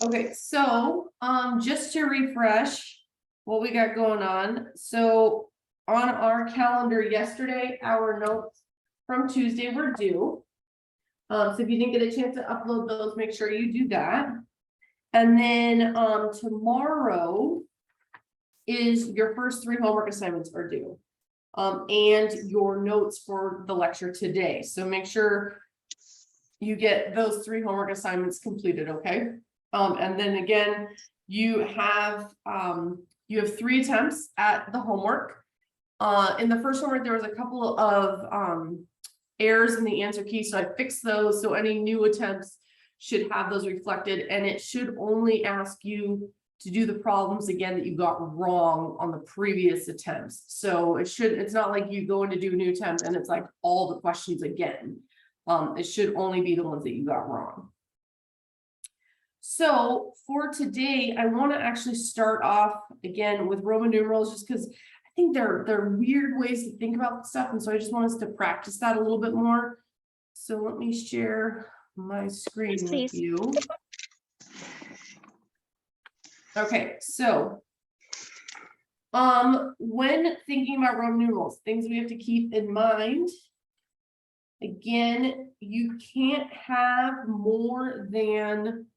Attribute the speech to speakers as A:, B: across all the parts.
A: Okay, so just to refresh what we got going on. So on our calendar yesterday, our notes from Tuesday were due. So if you didn't get a chance to upload those, make sure you do that. And then tomorrow is your first 3 homework assignments are due. And your notes for the lecture today. So make sure you get those 3 homework assignments completed, okay? And then again, you have 3 attempts at the homework. In the first homework, there was a couple of errors in the answer key, so I fixed those. So any new attempts should have those reflected, and it should only ask you to do the problems again that you got wrong on the previous attempts. So it's not like you go in to do a new attempt and it's like all the questions again. It should only be the ones that you got wrong. So for today, I want to actually start off again with Roman numerals, just because I think they're weird ways to think about stuff. And so I just want us to practice that a little bit more. So let me share my screen with you. Okay, so when thinking about Roman numerals, things we have to keep in mind. Again, you can't have more than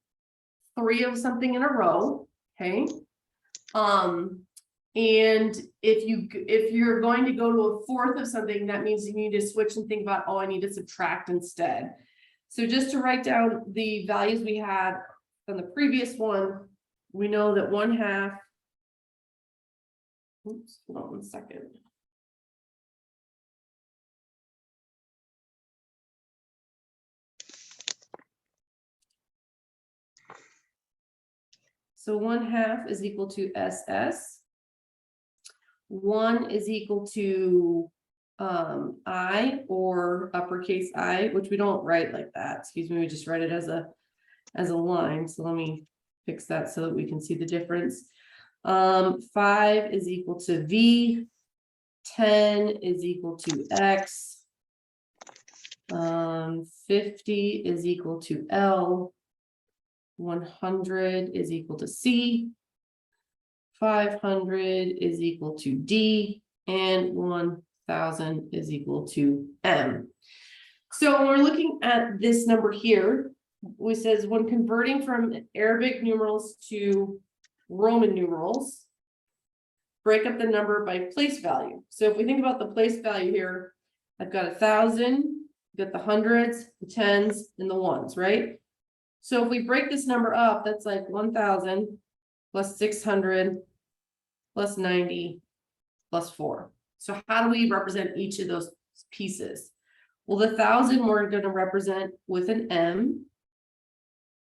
A: 3 of something in a row, okay? And if you're going to go to a 4th of something, that means you need to switch and think about, oh, I need to subtract instead. So just to write down the values we had on the previous one, we know that 1/2. Oops, hold on 1 second. So 1/2 is equal to SS. 1 is equal to I, or uppercase I, which we don't write like that. Excuse me, we just write it as a line. So let me fix that so that we can see the difference. 5 is equal to V. 10 is equal to X. 50 is equal to L. 100 is equal to C. 500 is equal to D, and 1000 is equal to M. So when we're looking at this number here, it says when converting from Arabic numerals to Roman numerals, break up the number by place value. So if we think about the place value here, I've got 1,000, got the hundreds, the tens, and the ones, right? So if we break this number up, that's like 1,000 plus 600 plus 90 plus 4. So how do we represent each of those pieces? Well, the 1,000 we're going to represent with an M.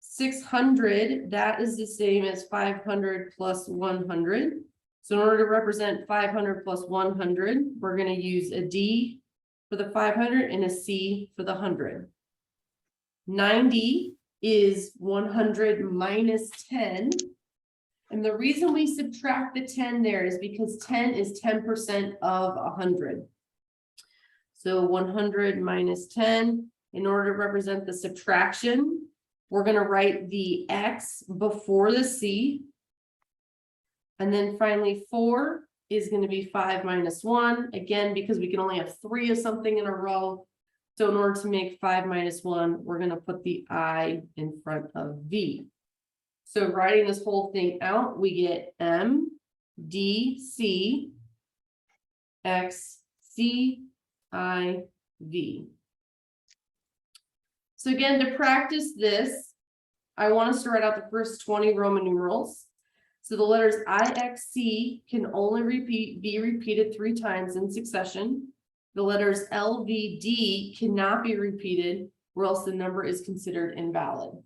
A: 600, that is the same as 500 plus 100. So in order to represent 500 plus 100, we're going to use a D for the 500 and a C for the 100. 90 is 100 minus 10. And the reason we subtract the 10 there is because 10 is 10% of 100. So 100 minus 10, in order to represent the subtraction, we're going to write the X before the C. And then finally 4 is going to be 5 minus 1, again, because we can only have 3 of something in a row. So in order to make 5 minus 1, we're going to put the I in front of V. So writing this whole thing out, we get M, D, C, X, C, I, V. So again, to practice this, I want us to write out the first 20 Roman numerals. So the letters I, X, C can only be repeated 3 times in succession. The letters L, V, D cannot be repeated, or else the number is considered invalid.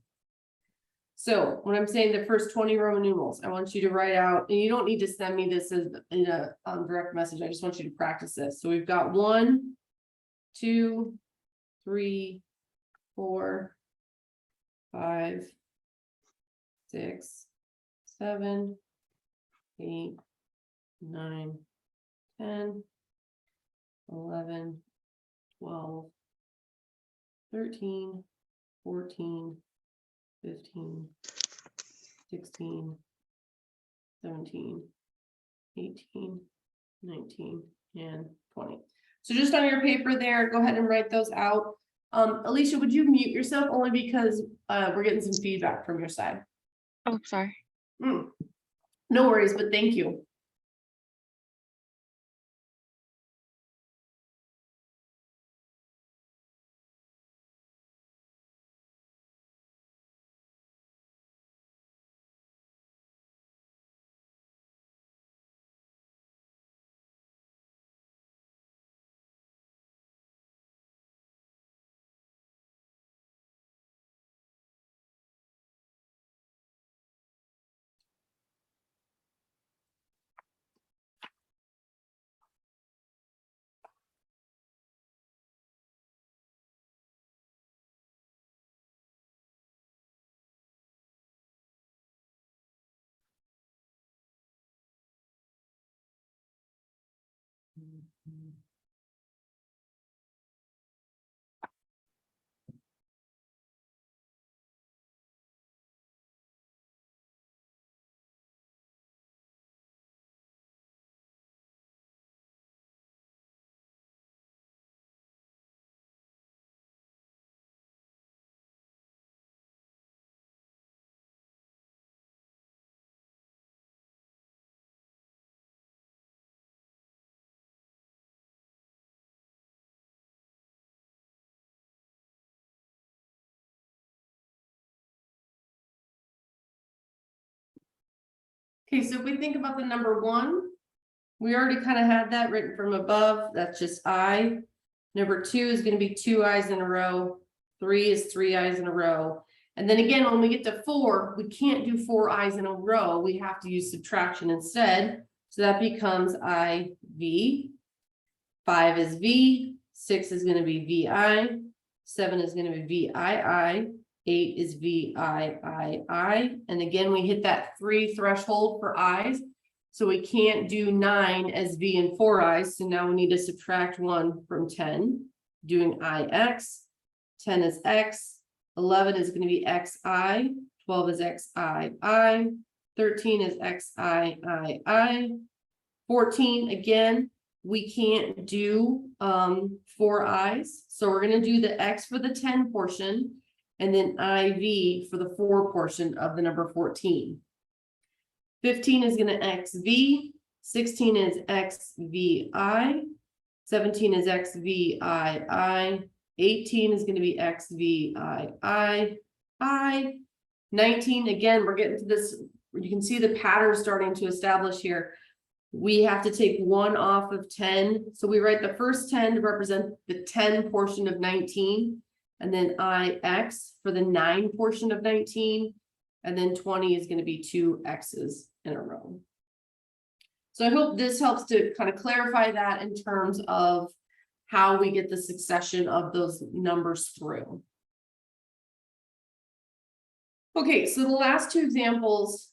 A: So when I'm saying the first 20 Roman numerals, I want you to write out, and you don't need to send me this as in a direct message. I just want you to practice this. So we've got 1, 2, 3, 4, 5, 6, 7, 8, 9, 10, 11, 12, 13, 14, 15, 16, 17, 18, 19, and 20. So just on your paper there, go ahead and write those out. Alicia, would you mute yourself only because we're getting some feedback from your side?
B: Oh, sorry.
A: No worries, but thank you. Okay, so if we think about the number 1, we already kind of had that written from above. That's just I. Number 2 is going to be 2 I's in a row. 3 is 3 I's in a row. And then again, when we get to 4, we can't do 4 I's in a row. We have to use subtraction instead. So that becomes IV. 5 is V. 6 is going to be VI. 7 is going to be VII. 8 is VIII. And again, we hit that 3 threshold for I's. So we can't do 9 as V and 4 I's. So now we need to subtract 1 from 10, doing IX. 10 is X. 11 is going to be XI. 12 is XII. 13 is XIII. 14, again, we can't do 4 I's. So we're going to do the X for the 10 portion and then IV for the 4 portion of the number 14. 15 is going to XV. 16 is XVI. 17 is XVI. 18 is going to be XVII. 19, again, we're getting to this. You can see the pattern starting to establish here. We have to take 1 off of 10. So we write the first 10 to represent the 10 portion of 19. And then IX for the 9 portion of 19. And then 20 is going to be 2 X's in a row. So I hope this helps to kind of clarify that in terms of how we get the succession of those numbers through. Okay, so the last 2 examples,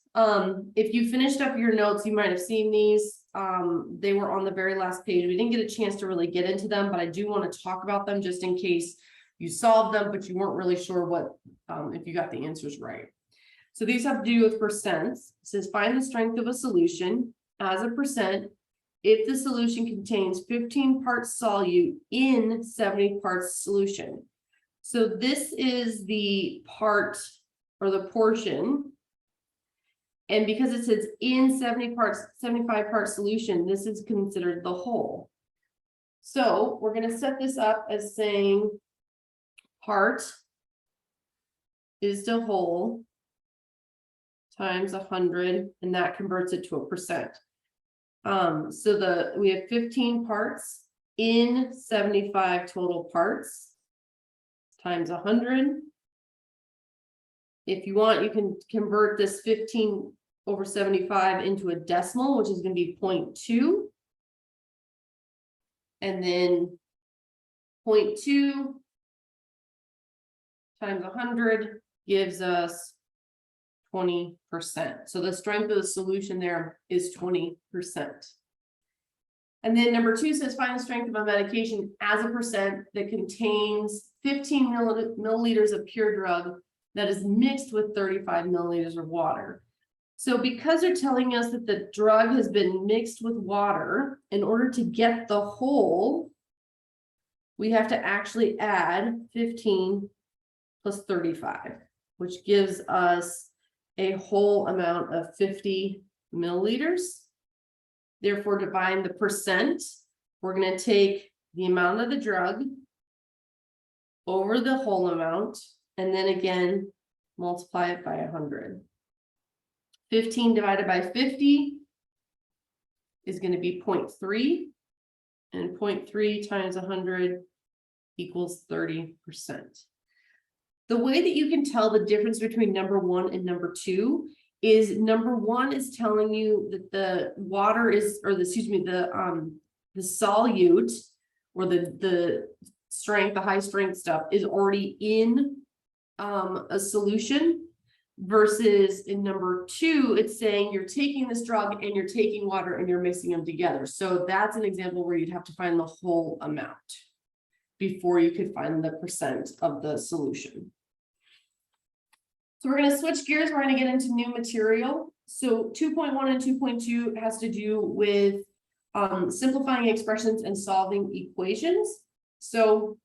A: if you finished up your notes, you might have seen these. They were on the very last page. We didn't get a chance to really get into them, but I do want to talk about them just in case you solved them, but you weren't really sure what if you got the answers right. So these have to do with percents. It says find the strength of a solution as a percent if the solution contains 15 parts solute in 70 parts solution. So this is the part or the portion. And because it says in 70 parts, 75 part solution, this is considered the whole. So we're going to set this up as saying part is the whole times 100, and that converts it to a percent. So we have 15 parts in 75 total parts times 100. If you want, you can convert this 15 over 75 into a decimal, which is going to be 0.2. And then 0.2 times 100 gives us 20%. So the strength of the solution there is 20%. And then number 2 says find the strength of a medication as a percent that contains 15 milliliters of pure drug that is mixed with 35 milliliters of water. So because they're telling us that the drug has been mixed with water, in order to get the whole, we have to actually add 15 plus 35, which gives us a whole amount of 50 milliliters. Therefore, divide the percent. We're going to take the amount of the drug over the whole amount, and then again, multiply it by 100. 15 divided by 50 is going to be 0.3, and 0.3 times 100 equals 30%. The way that you can tell the difference between number 1 and number 2 is number 1 is telling you that the water is, or the, excuse me, the solute, or the strength, the high strength stuff is already in a solution, versus in number 2, it's saying you're taking this drug and you're taking water and you're mixing them together. So that's an example where you'd have to find the whole amount before you could find the percent of the solution. So we're going to switch gears. We're going to get into new material. So 2.1 and 2.2 has to do with simplifying expressions and solving equations. So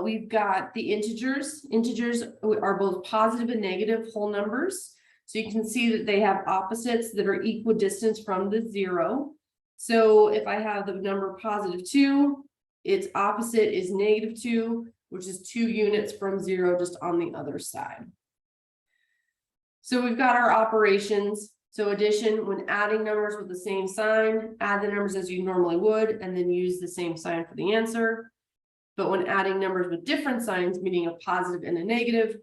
A: we've got the integers. Integers are both positive and negative whole numbers. So you can see that they have opposites that are equidistant from the 0. So if I have the number positive 2, its opposite is negative 2, which is 2 units from 0, just on the other side. So we've got our operations. So addition, when adding numbers with the same sign, add the numbers as you normally would, and then use the same sign for the answer. But when adding numbers with different signs, meaning a positive and a negative,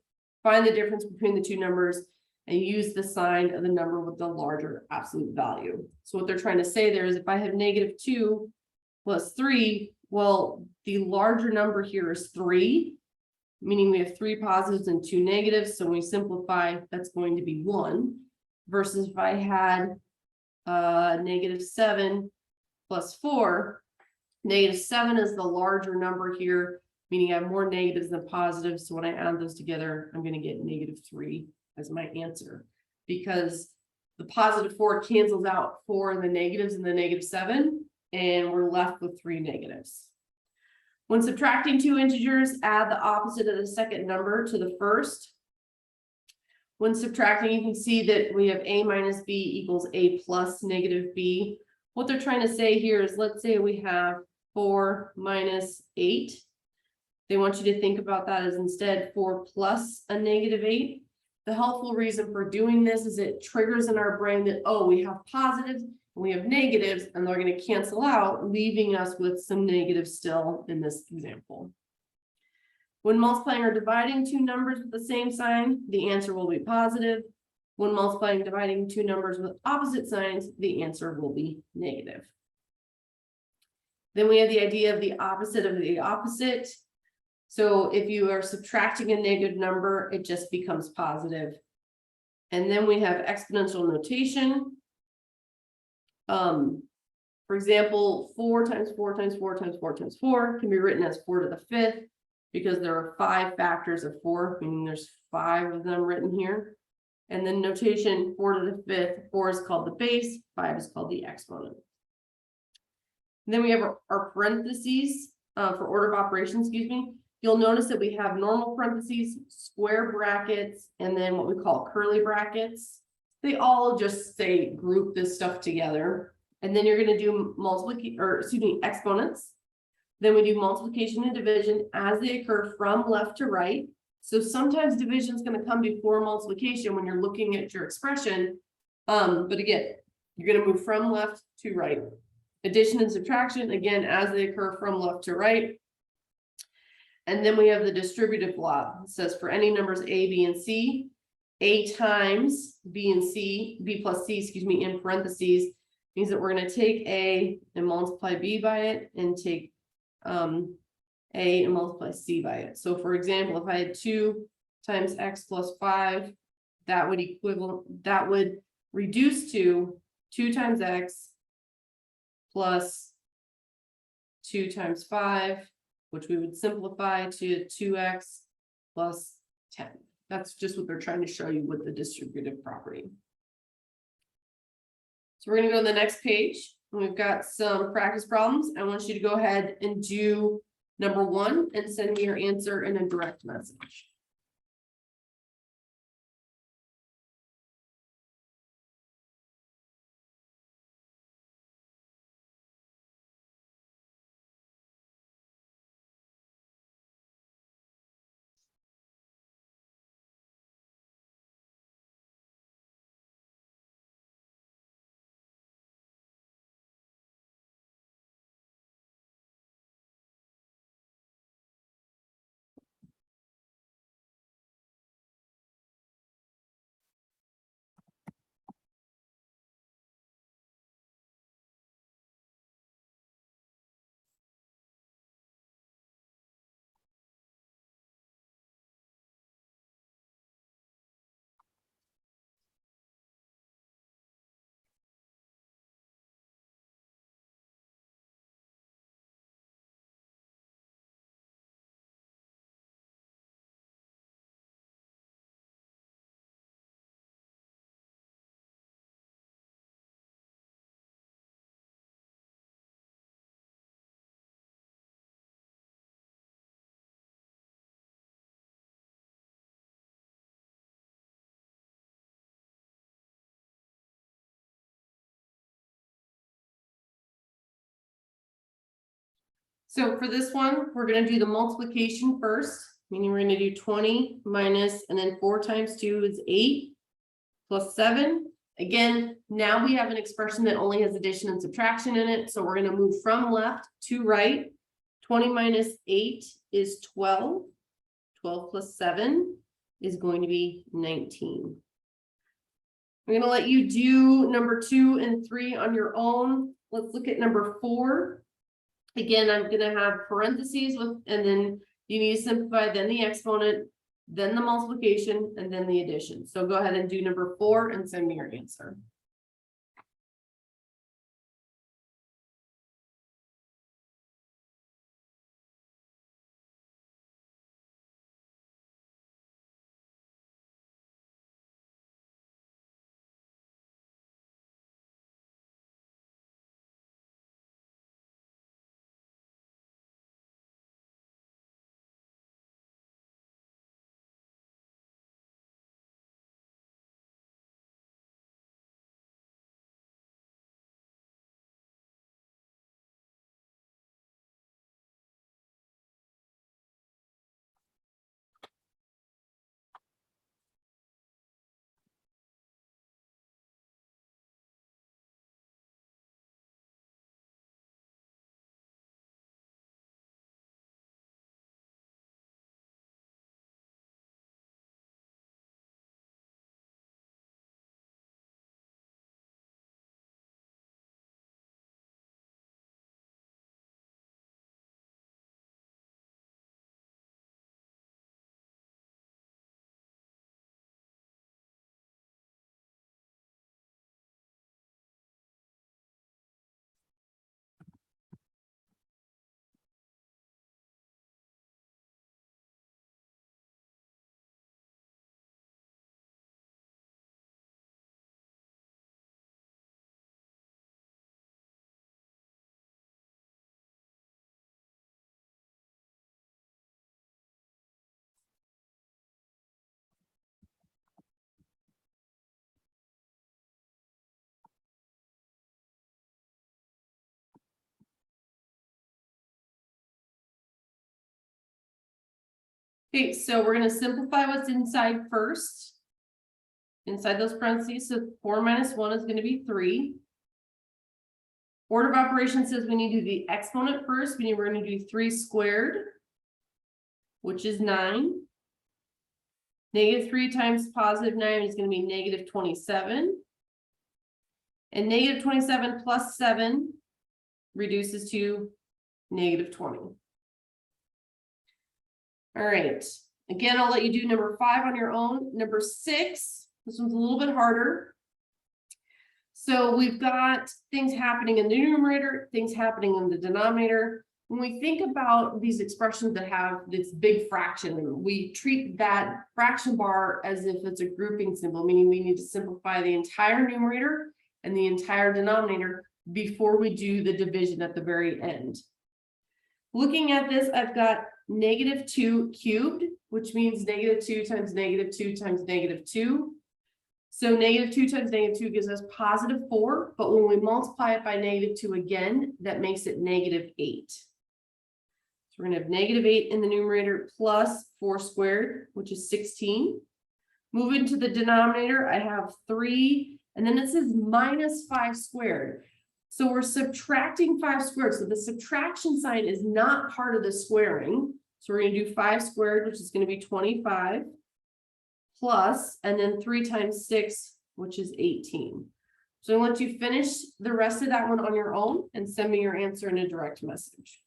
A: find the difference between the two numbers and use the sign of the number with the larger absolute value. So what they're trying to say there is, if I have negative 2 plus 3, well, the larger number here is 3, meaning we have 3 positives and 2 negatives. So when we simplify, that's going to be 1, versus if I had negative 7 plus 4, negative 7 is the larger number here, meaning I have more negatives than positives. So when I add those together, I'm going to get negative 3 as my answer, because the positive 4 cancels out 4 in the negatives and the negative 7, and we're left with 3 negatives. When subtracting 2 integers, add the opposite of the second number to the first. When subtracting, you can see that we have a minus b equals a plus negative b. What they're trying to say here is, let's say we have 4 minus 8. They want you to think about that as instead 4 plus a negative 8. The helpful reason for doing this is it triggers in our brain that, oh, we have positives and we have negatives, and they're going to cancel out, leaving us with some negatives still in this example. When multiplying or dividing 2 numbers with the same sign, the answer will be positive. When multiplying and dividing 2 numbers with opposite signs, the answer will be negative. Then we have the idea of the opposite of the opposite. So if you are subtracting a negative number, it just becomes positive. And then we have exponential notation. For example, 4 times 4 times 4 times 4 times 4 can be written as 4 to the 5th, because there are 5 factors of 4, meaning there's 5 of them written here. And then notation 4 to the 5th, 4 is called the base, 5 is called the exponent. And then we have our parentheses for order of operations, excuse me. You'll notice that we have normal parentheses, square brackets, and then what we call curly brackets. They all just say group this stuff together. And then you're going to do exponents. Then we do multiplication and division as they occur from left to right. So sometimes division is going to come before multiplication when you're looking at your expression. But again, you're going to move from left to right. Addition and subtraction, again, as they occur from left to right. And then we have the distributive law. It says for any numbers A, B, and C, A times B and C, B plus C, excuse me, in parentheses, means that we're going to take A and multiply B by it, and take A and multiply C by it. So for example, if I had 2 times X plus 5, that would reduce to 2 times X plus 2 times 5, which we would simplify to 2X plus 10. That's just what they're trying to show you with the distributive property. So we're gonna go to the next page. We've got some practice problems. I want you to go ahead and do number 1 and send me your answer in a direct message. So for this one, we're gonna do the multiplication first, meaning we're gonna do 20 minus, and then 4 times 2 is 8 plus 7. Again, now we have an expression that only has addition and subtraction in it, so we're gonna move from left to right. 20 minus 8 is 12. 12 plus 7 is going to be 19. I'm gonna let you do number 2 and 3 on your own. Let's look at number 4. Again, I'm gonna have parentheses with, and then you need to simplify, then the exponent, then the multiplication, and then the addition. So go ahead and do number 4 and send me your answer. Okay, so we're gonna simplify what's inside first. Inside those parentheses, so 4 minus 1 is gonna be 3. Order of operations says we need to do the exponent first, meaning we're gonna do 3 squared, which is 9. -3 times +9 is gonna be -27. And -27 plus 7 reduces to -20. All right, again, I'll let you do number 5 on your own. Number 6, this one's a little bit harder. So we've got things happening in the numerator, things happening in the denominator. when we think about these expressions that have this big fraction, we treat that fraction bar as if it's a grouping symbol, meaning we need to simplify the entire numerator and the entire denominator before we do the division at the very end. Looking at this, I've got -2 cubed, which means -2 times -2 times -2. So -2 times -2 gives us +4, but when we multiply it by -2 again, that makes it -8. So we're gonna have -8 in the numerator plus 4 squared, which is 16. Moving to the denominator, I have 3, and then it says -5 squared. So we're subtracting 5 squared. So the subtraction sign is not part of the squaring. So we're going to do 5 squared, which is going to be 25, plus, and then 3 times 6, which is 18. So I'm going to let you finish the rest of that one on your own and send me your answer in a direct message.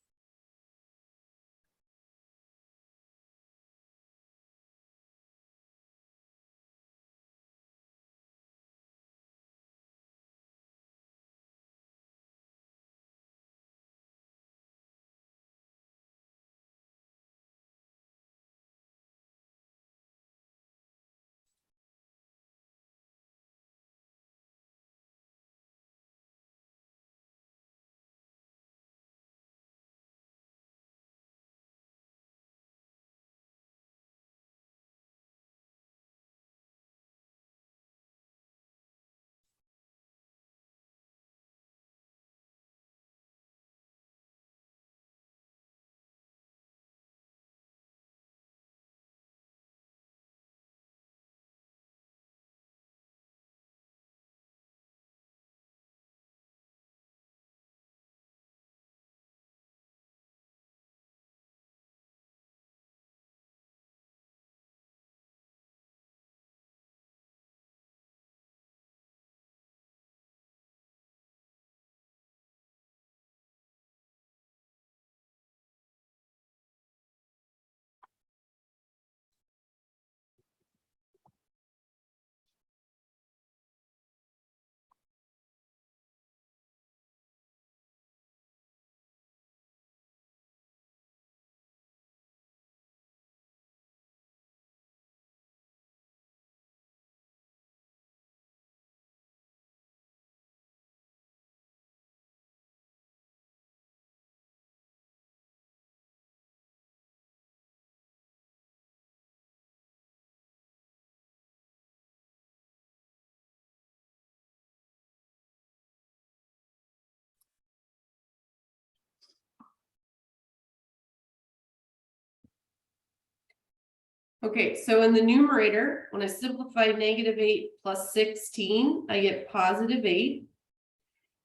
A: Okay, so in the numerator, when I simplify -8 plus 16, I get +8.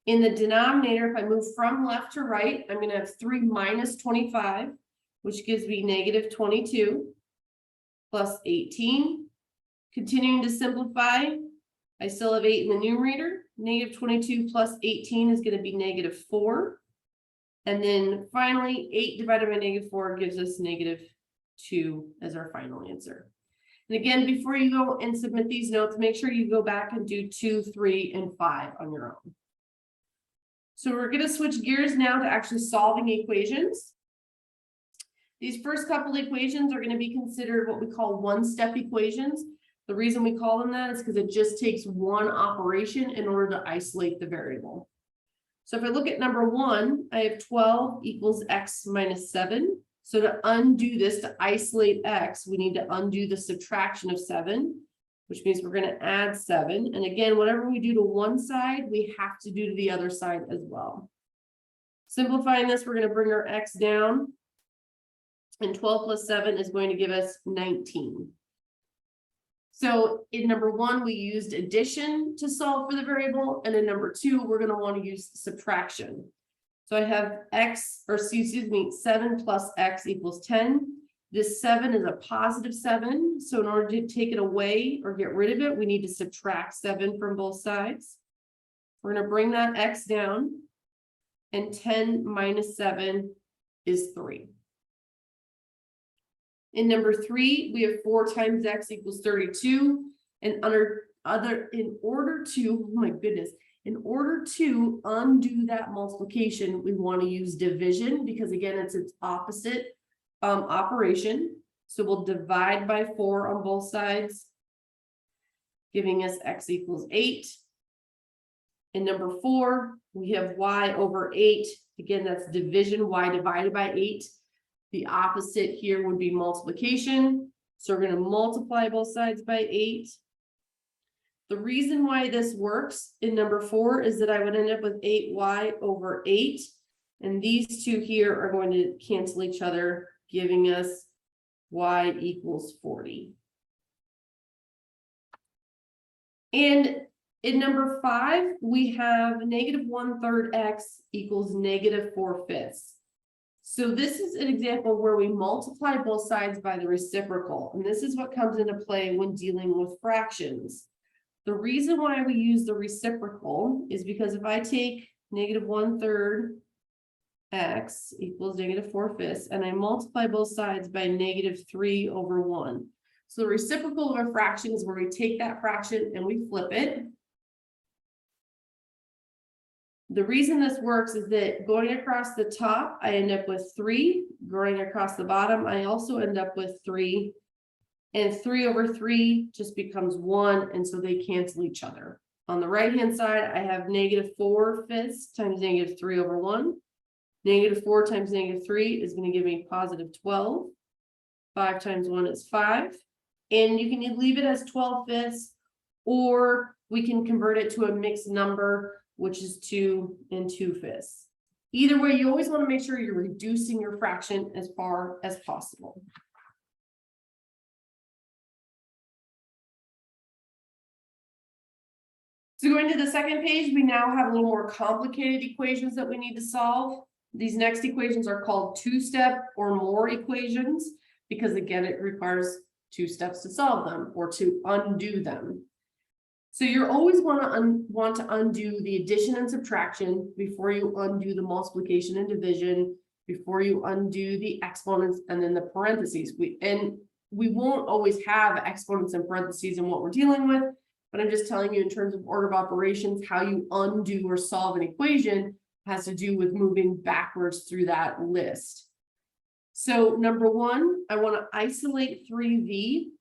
A: In the denominator, if I move from left to right, I'm going to have 3 minus 25, which gives me -22 plus 18. Continuing to simplify, I still have 8 in the numerator. -22 plus 18 is going to be -4. And then finally, 8 divided by -4 gives us -2 as our final answer. And again, before you go and submit these notes, make sure you go back and do 2, 3, and 5 on your own. So we're going to switch gears now to actually solving equations. These first couple equations are going to be considered what we call one-step equations. The reason we call them that is because it just takes one operation in order to isolate the variable. So if I look at number 1, I have 12 equals x minus 7. So to undo this, to isolate x, we need to undo the subtraction of 7, which means we're going to add 7. And again, whatever we do to one side, we have to do to the other side as well. Simplifying this, we're going to bring our x down. And 12 plus 7 is going to give us 19. So in number 1, we used addition to solve for the variable. And in number 2, we're going to want to use subtraction. So I have x, or excuse me, 7 plus x equals 10. This 7 is a positive 7. So in order to take it away or get rid of it, we need to subtract 7 from both sides. We're going to bring that x down. And 10 minus 7 is 3. In number 3, we have 4 times x equals 32. And in order to, oh my goodness, In order to undo that multiplication, we want to use division because again, it's its opposite operation. So we'll divide by 4 on both sides, giving us x equals 8. In number 4, we have y over 8. Again, that's division, y divided by 8. The opposite here would be multiplication. So we're going to multiply both sides by 8. The reason why this works in number 4 is that I would end up with 8y over 8. And these two here are going to cancel each other, giving us y equals 40. And in number 5, we have -1/3 x equals -4/5. So this is an example where we multiply both sides by the reciprocal. And this is what comes into play when dealing with fractions. The reason why we use the reciprocal is because if I take -1/3 x equals -4/5 and I multiply both sides by -3/1. So the reciprocal of a fraction is where we take that fraction and we flip it. The reason this works is that going across the top, I end up with 3. Going across the bottom, I also end up with 3. And 3/3 just becomes 1, and so they cancel each other. On the right-hand side, I have -4/5 times -3/1. -4 times -3 is going to give me +12. 5 times 1 is 5. And you can leave it as 12/5, or we can convert it to a mixed number, which is 2 and 2/5. Either way, you always want to make sure you're reducing your fraction as far as possible. So going to the second page, we now have a little more complicated equations that we need to solve. These next equations are called 2-step or more equations, because again, it requires 2 steps to solve them or to undo them. So you're always want to undo the addition and subtraction before you undo the multiplication and division, before you undo the exponents and then the parentheses. We won't always have exponents and parentheses in what we're dealing with, but I'm just telling you in terms of order of operations, how you undo or solve an equation has to do with moving backwards through that list. So number 1, I want to isolate 3v.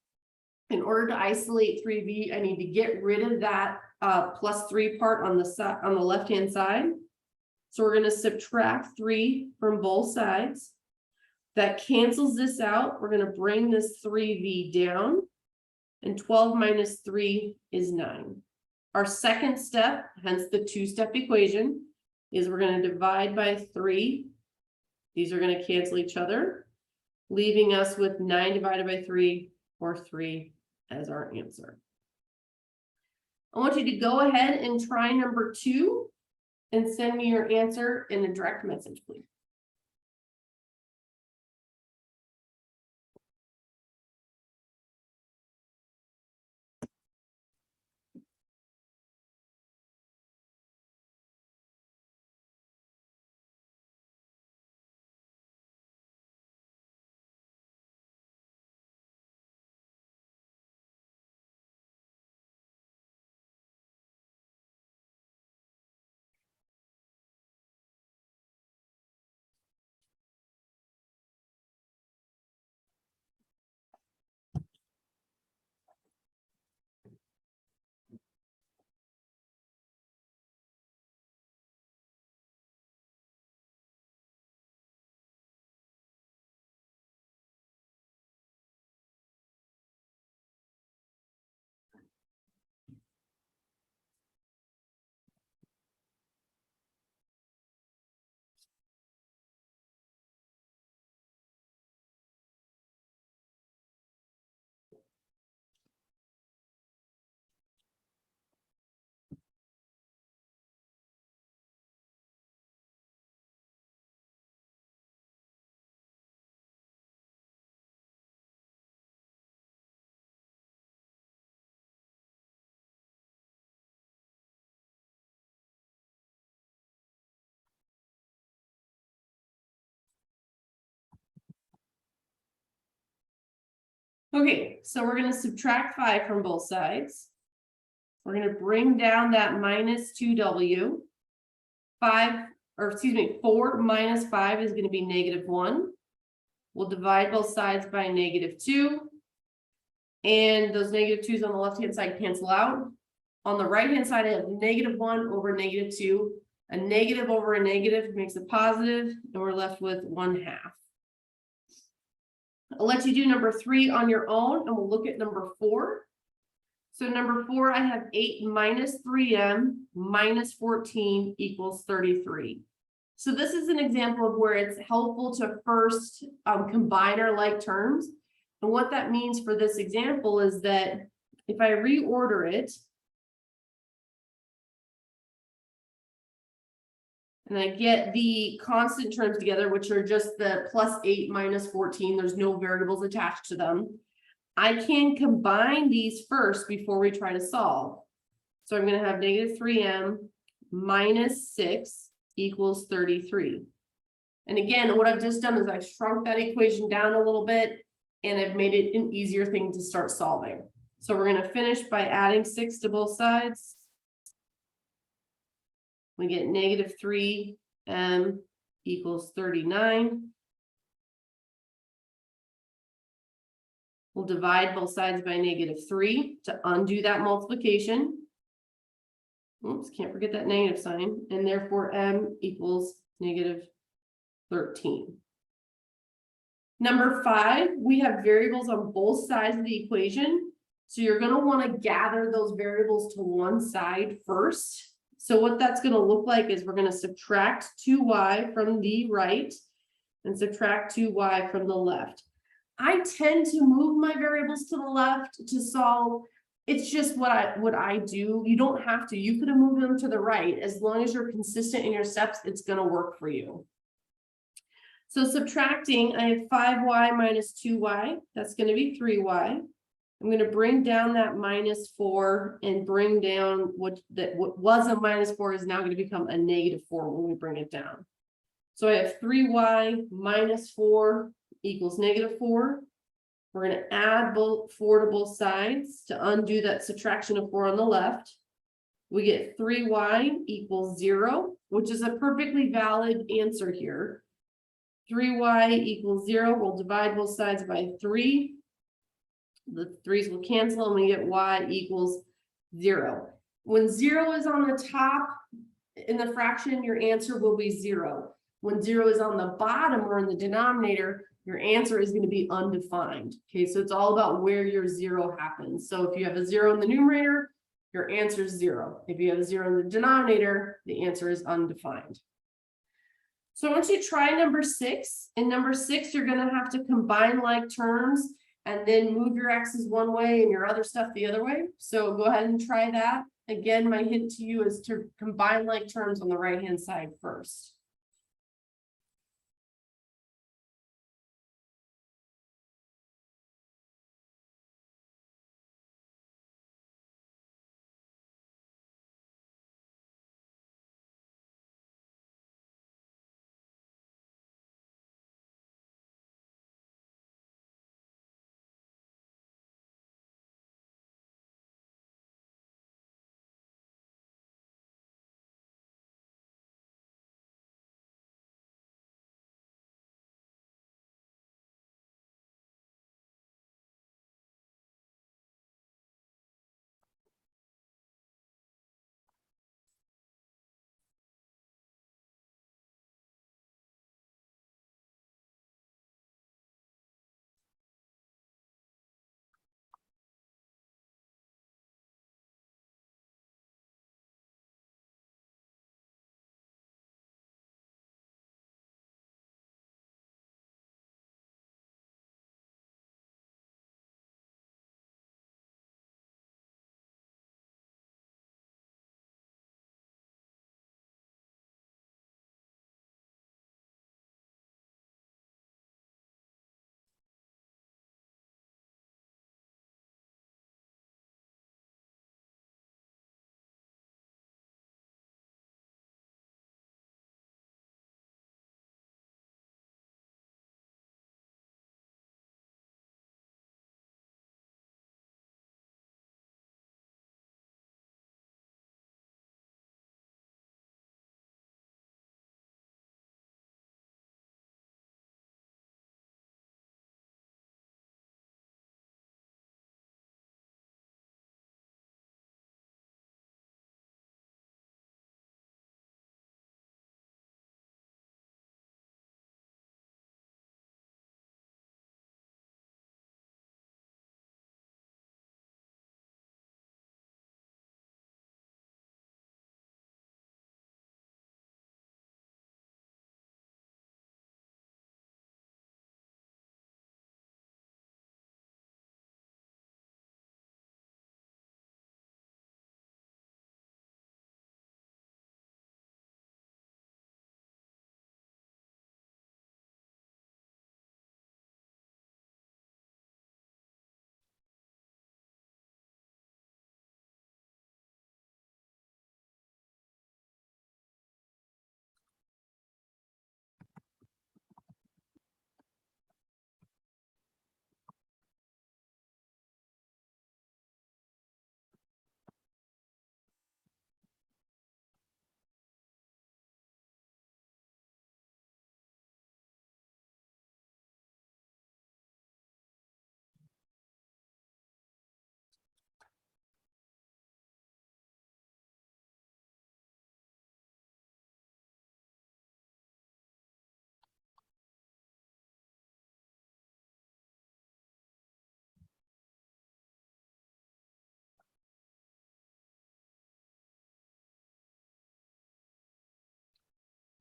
A: In order to isolate 3v, I need to get rid of that +3 part on the left-hand side. So we're going to subtract 3 from both sides. That cancels this out. We're going to bring this 3v down. And 12 minus 3 is 9. Our second step, hence the 2-step equation, is we're going to divide by 3. These are going to cancel each other, leaving us with 9 divided by 3, or 3 as our answer. I want you to go ahead and try number 2 and send me your answer in a direct message, please. Okay, so we're going to subtract 5 from both sides. We're going to bring down that minus 2w. 4 minus 5 is going to be -1. We'll divide both sides by -2. And those -2's on the left-hand side cancel out. On the right-hand side, I have -1 over -2. A negative over a negative makes a positive, and we're left with 1/2. I'll let you do number 3 on your own, and we'll look at number 4. So number 4, I have 8 minus 3m minus 14 equals 33. So this is an example of where it's helpful to first combine our like terms. And what that means for this example is that if I reorder it, and I get the constant terms together, which are just the plus 8 minus 14, there's no variables attached to them. I can combine these first before we try to solve. So I'm going to have -3m minus 6 equals 33. And again, what I've just done is I've shrunk that equation down a little bit, and I've made it an easier thing to start solving. So we're going to finish by adding 6 to both sides. We get -3m equals 39. We'll divide both sides by -3 to undo that multiplication. Oops, can't forget that negative sign. And therefore m equals -13. Number 5, we have variables on both sides of the equation. So you're going to want to gather those variables to one side first. So what that's going to look like is we're going to subtract 2y from the right and subtract 2y from the left. I tend to move my variables to the left to solve. It's just what I do. You don't have to. You could have moved them to the right. As long as you're consistent in your steps, it's going to work for you. So subtracting, I have 5y minus 2y. That's going to be 3y. I'm going to bring down that -4 and bring down what was a -4 is now going to become a -4 when we bring it down. So I have 3y minus 4 equals -4. We're going to add 4 to both sides to undo that subtraction of 4 on the left. We get 3y equals 0, which is a perfectly valid answer here. 3y equals 0. We'll divide both sides by 3. The 3's will cancel and we get y equals 0. When 0 is on the top in the fraction, your answer will be 0. When 0 is on the bottom or in the denominator, your answer is going to be undefined. Okay, so it's all about where your 0 happens. So if you have a 0 in the numerator, your answer is 0. If you have a 0 in the denominator, the answer is undefined. So once you try number 6, in number 6, you're going to have to combine like terms and then move your x's one way and your other stuff the other way. So go ahead and try that. Again, my hint to you is to combine like terms on the right-hand side first.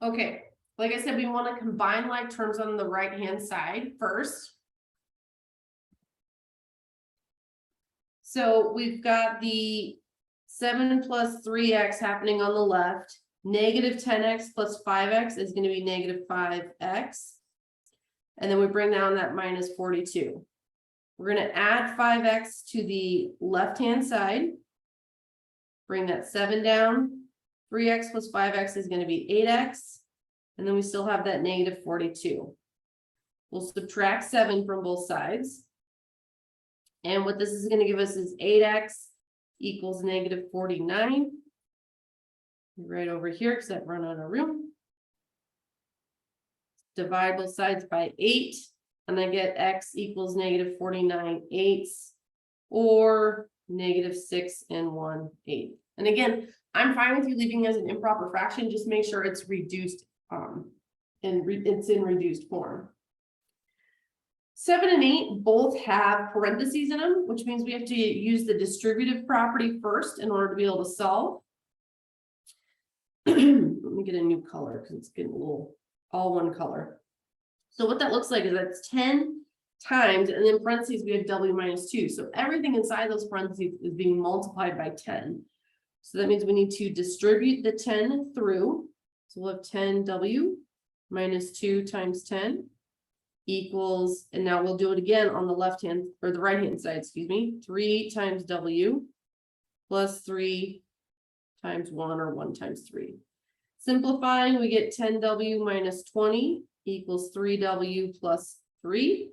A: Okay, like I said, we want to combine like terms on the right-hand side first. So we've got the 7 plus 3x happening on the left. Negative 10x plus 5x is going to be negative 5x. And then we bring down that minus 42. We're going to add 5x to the left-hand side. Bring that 7 down. 3x plus 5x is going to be 8x. And then we still have that negative 42. We'll subtract 7 from both sides. And what this is going to give us is 8x equals negative 49. Right over here, because I've run out of room. Divide both sides by 8, and I get x equals negative 49/8, or negative 6 1/8. And again, I'm fine with you leaving as an improper fraction. Just make sure it's reduced, it's in reduced form. 7 and 8 both have parentheses in them, which means we have to use the distributive property first in order to be able to solve. Let me get a new color because it's getting a little all one color. So what that looks like is that's 10 times, and then parentheses we have w minus 2. So everything inside those parentheses is being multiplied by 10. So that means we need to distribute the 10 through. So we'll have 10w minus 2 times 10 equals, and now we'll do it again on the left hand or the right hand side, excuse me, 3 times w plus 3 times 1, or 1 times 3. Simplifying, we get 10w minus 20 equals 3w plus 3.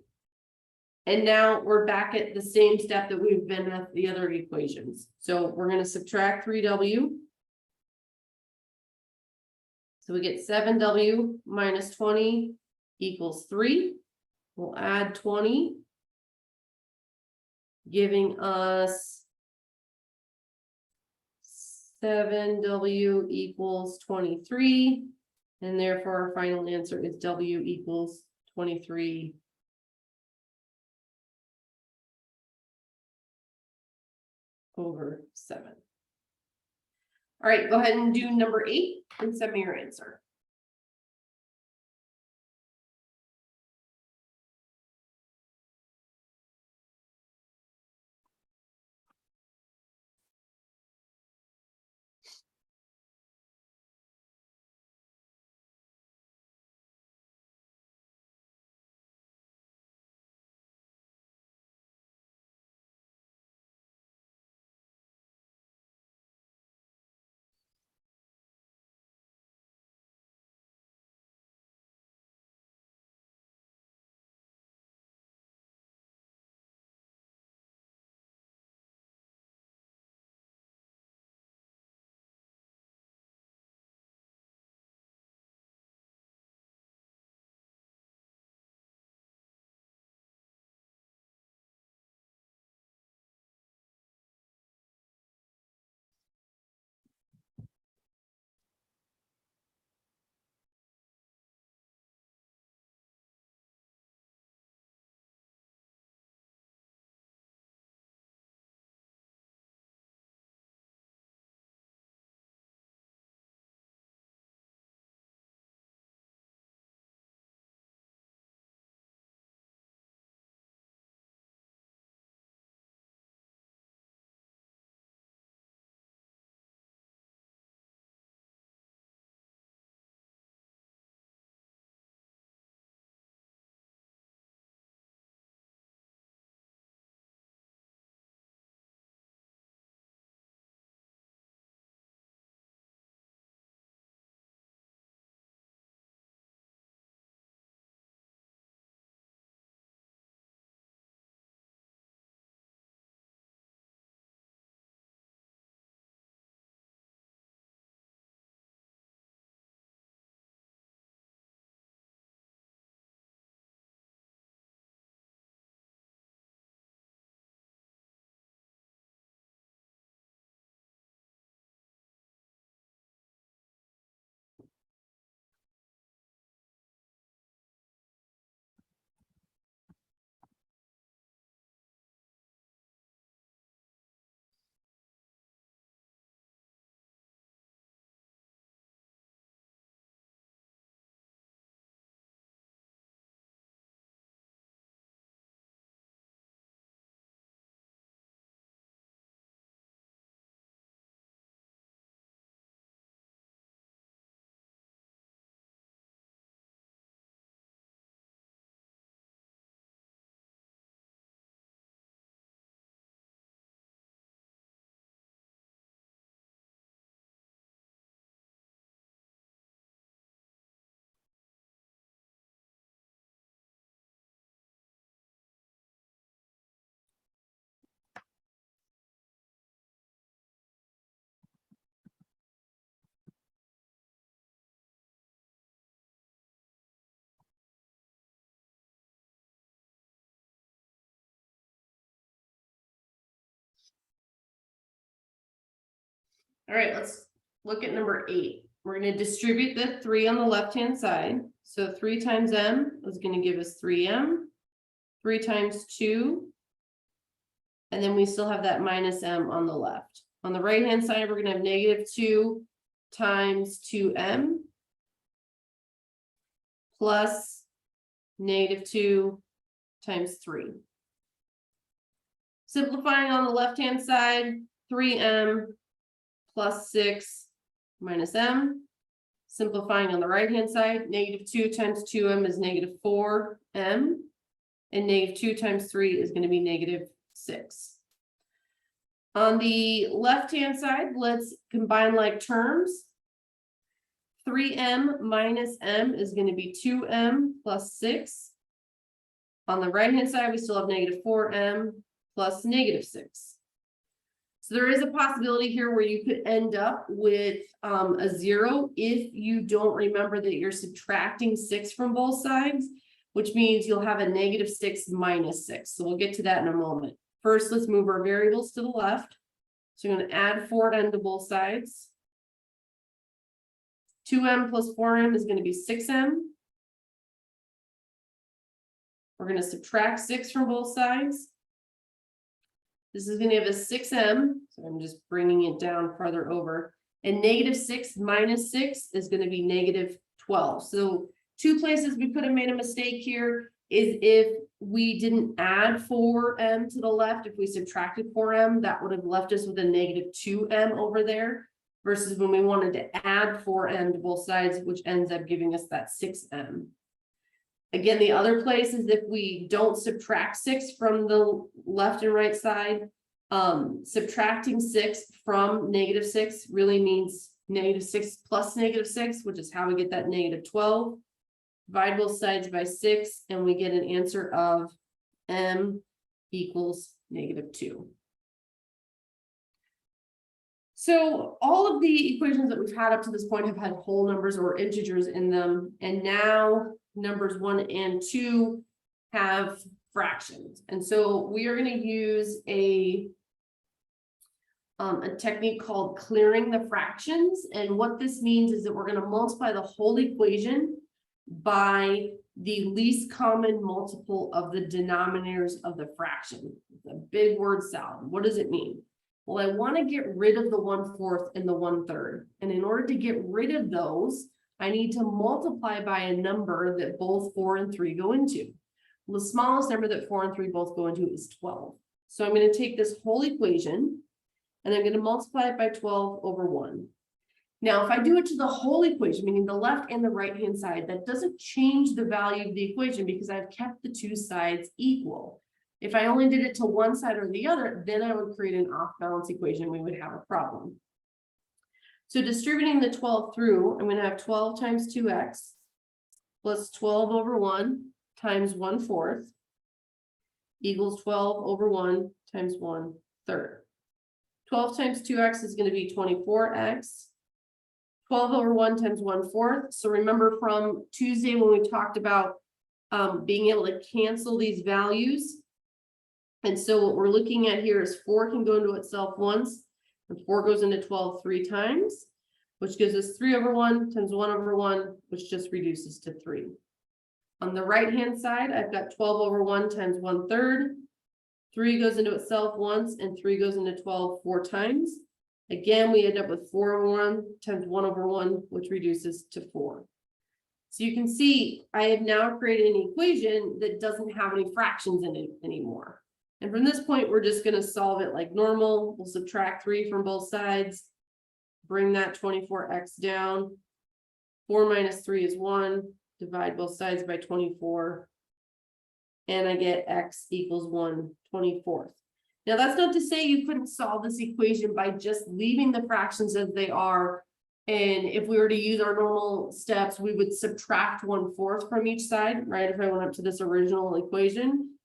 A: And now we're back at the same step that we've been at the other equations. So we're going to subtract 3w. So we get 7w minus 20 equals 3. We'll add 20, giving us 7w equals 23. And therefore our final answer is w equals 23 over 7. All right, go ahead and do number 8 and send me your answer. All right, let's look at number 8. We're going to distribute the 3 on the left-hand side. So 3 times m is going to give us 3m. 3 times 2. And then we still have that minus m on the left. On the right-hand side, we're going to have -2 times 2m plus -2 times 3. Simplifying on the left-hand side, 3m plus 6 minus m. Simplifying on the right-hand side, -2 times 2m is -4m. And -2 times 3 is going to be -6. On the left-hand side, let's combine like terms. 3m minus m is going to be 2m plus 6. On the right-hand side, we still have -4m plus -6. So there is a possibility here where you could end up with a 0 if you don't remember that you're subtracting 6 from both sides, which means you'll have a -6 minus 6. So we'll get to that in a moment. First, let's move our variables to the left. So I'm going to add 4m to both sides. 2m plus 4m is going to be 6m. We're going to subtract 6 from both sides. This is going to give us 6m. So I'm just bringing it down farther over. And -6 minus 6 is going to be -12. So 2 places we could have made a mistake here is if we didn't add 4m to the left. If we subtracted 4m, that would have left us with a -2m over there, versus when we wanted to add 4m to both sides, which ends up giving us that 6m. Again, the other place is if we don't subtract 6 from the left and right side, subtracting 6 from -6 really means -6 plus -6, which is how we get that -12. Divide both sides by 6, and we get an answer of m equals -2. So all of the equations that we've had up to this point have had whole numbers or integers in them, and now numbers 1 and 2 have fractions. And so we are going to use a technique called clearing the fractions. And what this means is that we're going to multiply the whole equation by the least common multiple of the denominators of the fraction. It's a big word salad. What does it mean? Well, I want to get rid of the 1/4 and the 1/3. And in order to get rid of those, I need to multiply by a number that both 4 and 3 go into. Well, the smallest number that 4 and 3 both go into is 12. So I'm going to take this whole equation and I'm going to multiply it by 12 over 1. Now, if I do it to the whole equation, meaning the left and the right-hand side, that doesn't change the value of the equation because I've kept the 2 sides equal. If I only did it to one side or the other, then I would create an off-balance equation. We would have a problem. So distributing the 12 through, I'm going to have 12 times 2x plus 12 over 1 times 1/4 equals 12 over 1 times 1/3. 12 times 2x is going to be 24x. 12 over 1 times 1/4. So remember from Tuesday when we talked about being able to cancel these values. And so what we're looking at here is 4 can go into itself once, and 4 goes into 12 3 times, which gives us 3 over 1 times 1 over 1, which just reduces to 3. On the right-hand side, I've got 12 over 1 times 1/3. 3 goes into itself once, and 3 goes into 12 4 times. Again, we end up with 4 over 1 times 1 over 1, which reduces to 4. So you can see I have now created an equation that doesn't have any fractions in it anymore. And from this point, we're just going to solve it like normal. We'll subtract 3 from both sides, bring that 24x down. 4 minus 3 is 1. Divide both sides by 24. And I get x equals 1/24. Now, that's not to say you couldn't solve this equation by just leaving the fractions as they are. And if we were to use our normal steps, we would subtract 1/4 from each side, right? If I went up to this original equation.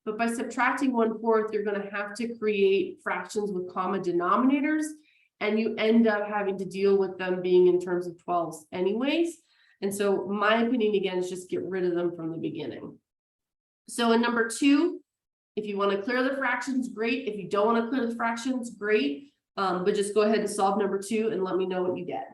A: But by subtracting 1/4, you're going to have to create fractions with common denominators, and you end up having to deal with them being in terms of 12s anyways. And so my opinion, again, is just get rid of them from the beginning. So in number 2, if you want to clear the fractions, great. If you don't want to clear the fractions, great. But just go ahead and solve number 2 and let me know what you get.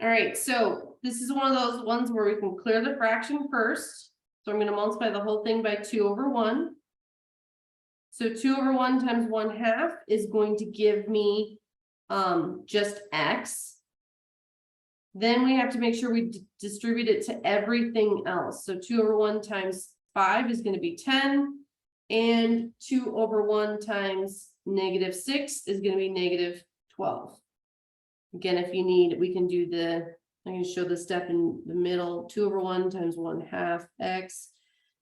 A: All right, so this is one of those ones where we can clear the fraction first. So I'm going to multiply the whole thing by 2/1. So 2/1 times 1/2 is going to give me just x. Then we have to make sure we distribute it to everything else. So 2/1 times 5 is going to be 10. And 2/1 times -6 is going to be -12. Again, if you need, we can do I'm going to show the step in the middle. 2/1 times 1/2 x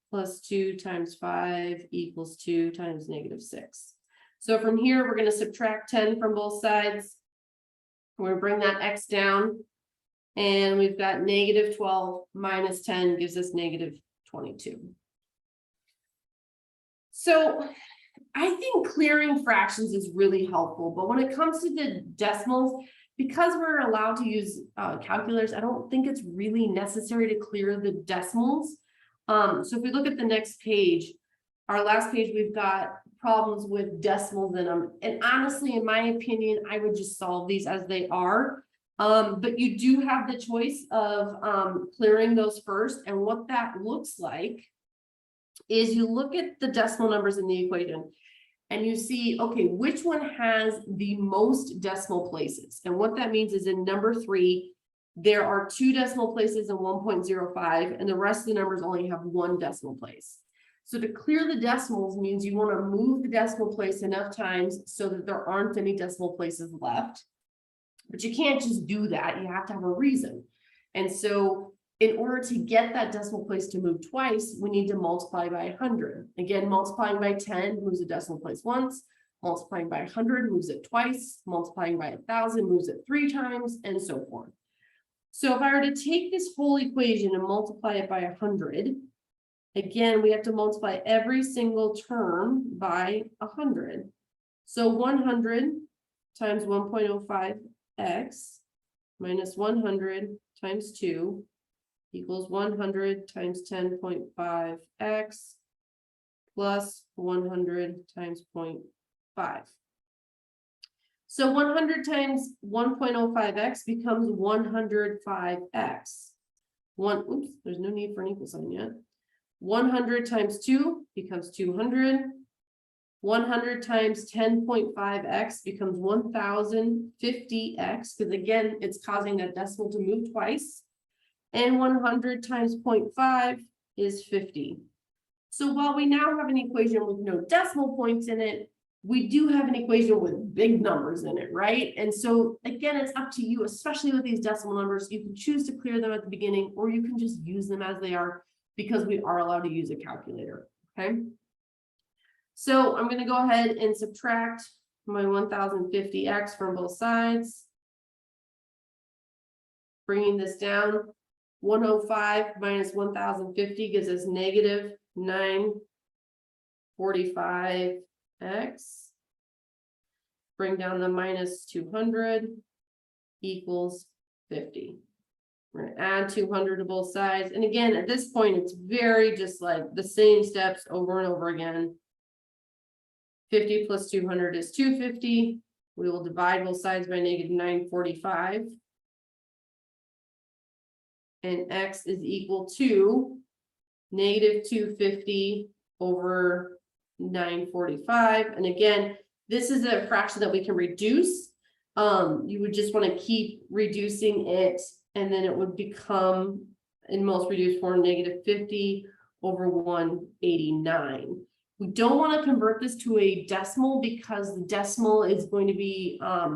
A: plus 2 times 5 equals 2 times -6. So from here, we're going to subtract 10 from both sides. We're going to bring that x down. And we've got -12 minus 10 gives us -22. So I think clearing fractions is really helpful, but when it comes to the decimals, because we're allowed to use calculators, I don't think it's really necessary to clear the decimals. So if we look at the next page, our last page, we've got problems with decimals in them. And honestly, in my opinion, I would just solve these as they are. But you do have the choice of clearing those first. And what that looks like is you look at the decimal numbers in the equation and you see, okay, which one has the most decimal places? And what that means is in number 3, there are 2 decimal places and 1.05, and the rest of the numbers only have 1 decimal place. So to clear the decimals means you want to move the decimal place enough times so that there aren't any decimal places left. But you can't just do that. You have to have a reason. And so in order to get that decimal place to move twice, we need to multiply by 100. Again, multiplying by 10 moves the decimal place once. Multiplying by 100 moves it twice. Multiplying by 1,000 moves it 3 times, and so forth. So if I were to take this whole equation and multiply it by 100, again, we have to multiply every single term by 100. So 100 times 1.05x minus 100 times 2 equals 100 times 10.5x plus 100 times 0.5. So 100 times 1.05x becomes 105x. Oops, there's no need for an equal sign yet. 100 times 2 becomes 200. 100 times 10.5x becomes 1050x, because again, it's causing that decimal to move twice. And 100 times 0.5 is 50. So while we now have an equation with no decimal points in it, we do have an equation with big numbers in it, right? And so again, it's up to you, especially with these decimal numbers. You can choose to clear them at the beginning, or you can just use them as they are, because we are allowed to use a calculator, okay? So I'm going to go ahead and subtract my 1050x from both sides. Bringing this down, 105 minus 1050 gives us negative 945x. Bring down the minus 200 equals 50. We're going to add 200 to both sides. And again, at this point, it's very just like the same steps over and over again. 50 plus 200 is 250. We will divide both sides by negative 945. And x is equal to negative 250 over 945. And again, this is a fraction that we can reduce. You would just want to keep reducing it, and then it would become, in most reduced form, negative 50 over 189. We don't want to convert this to a decimal, because the decimal is going to be a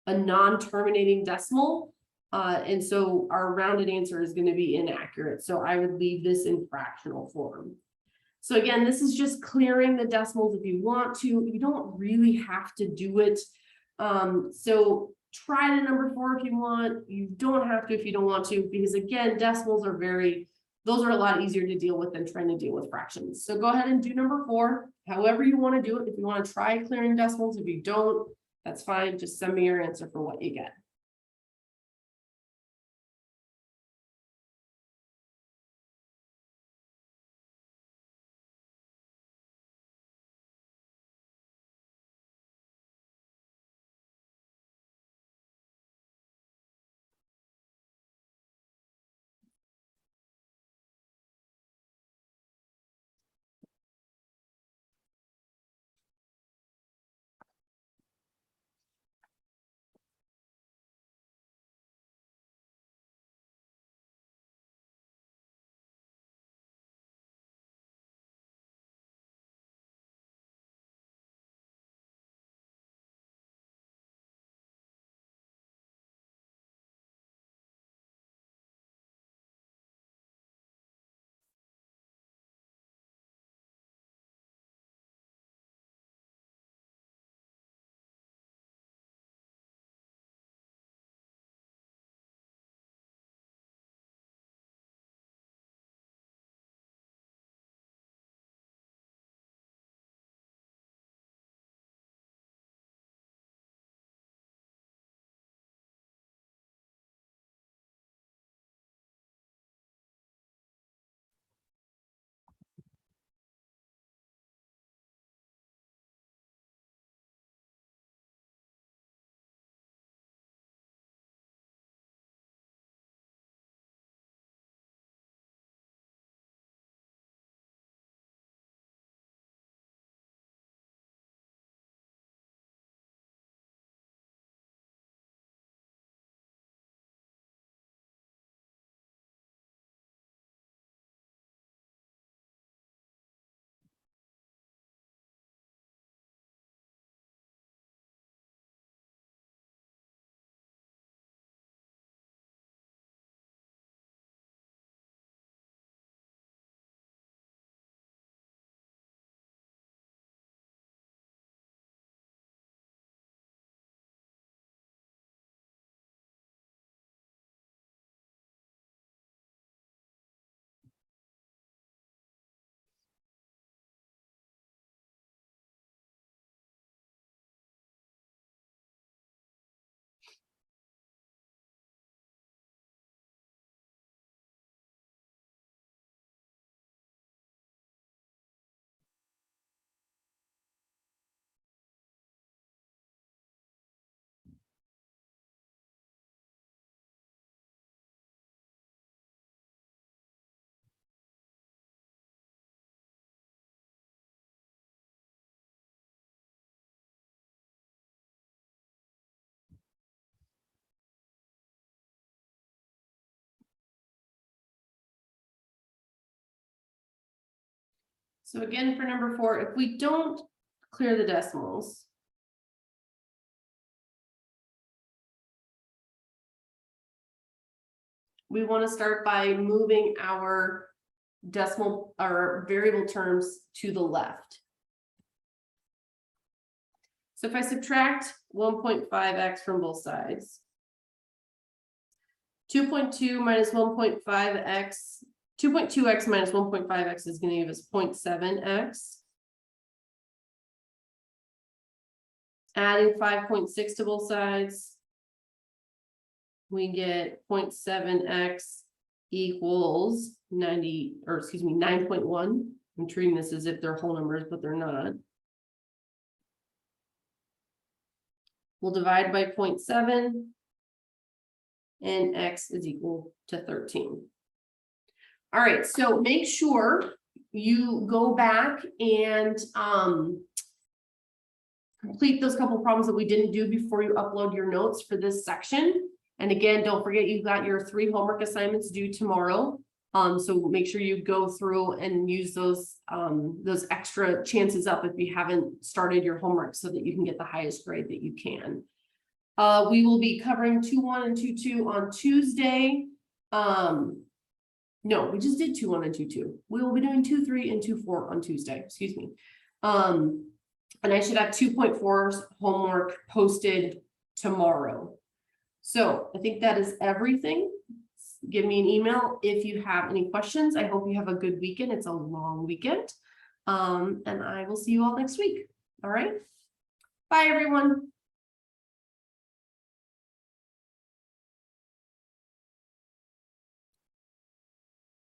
A: non-terminating decimal. And so our rounded answer is going to be inaccurate. So I would leave this in fractional form. So again, this is just clearing the decimals if you want to. You don't really have to do it. So try the number 4 if you want. You don't have to if you don't want to, because again, decimals are those are a lot easier to deal with than trying to deal with fractions. So go ahead and do number 4, however you want to do it. If you want to try clearing decimals, if you don't, that's fine. Just send me your answer for what you get. So again, for number 4, if we don't clear the decimals, we want to start by moving our decimal or variable terms to the left. So if I subtract 1.5x from both sides, 2.2 minus 1.5x, 2.2x minus 1.5x is going to give us 0.7x. Adding 5.6 to both sides, we get 0.7x equals 9.1. I'm treating this as if they're whole numbers, but they're not. We'll divide by 0.7, and x is equal to 13. All right, so make sure you go back and complete those couple problems that we didn't do before you upload your notes for this section. And again, don't forget you've got your 3 homework assignments due tomorrow. So make sure you go through and use those extra chances up if you haven't started your homework so that you can get the highest grade that you can. We will be covering 2.1 and 2.2 on Tuesday. No, we just did 2.1 and 2.2. We will be doing 2.3 and 2.4 on Tuesday, excuse me. And I should have 2.4's homework posted tomorrow. So I think that is everything. Give me an email if you have any questions. I hope you have a good weekend. It's a long weekend. And I will see you all next week. All right. Bye, everyone.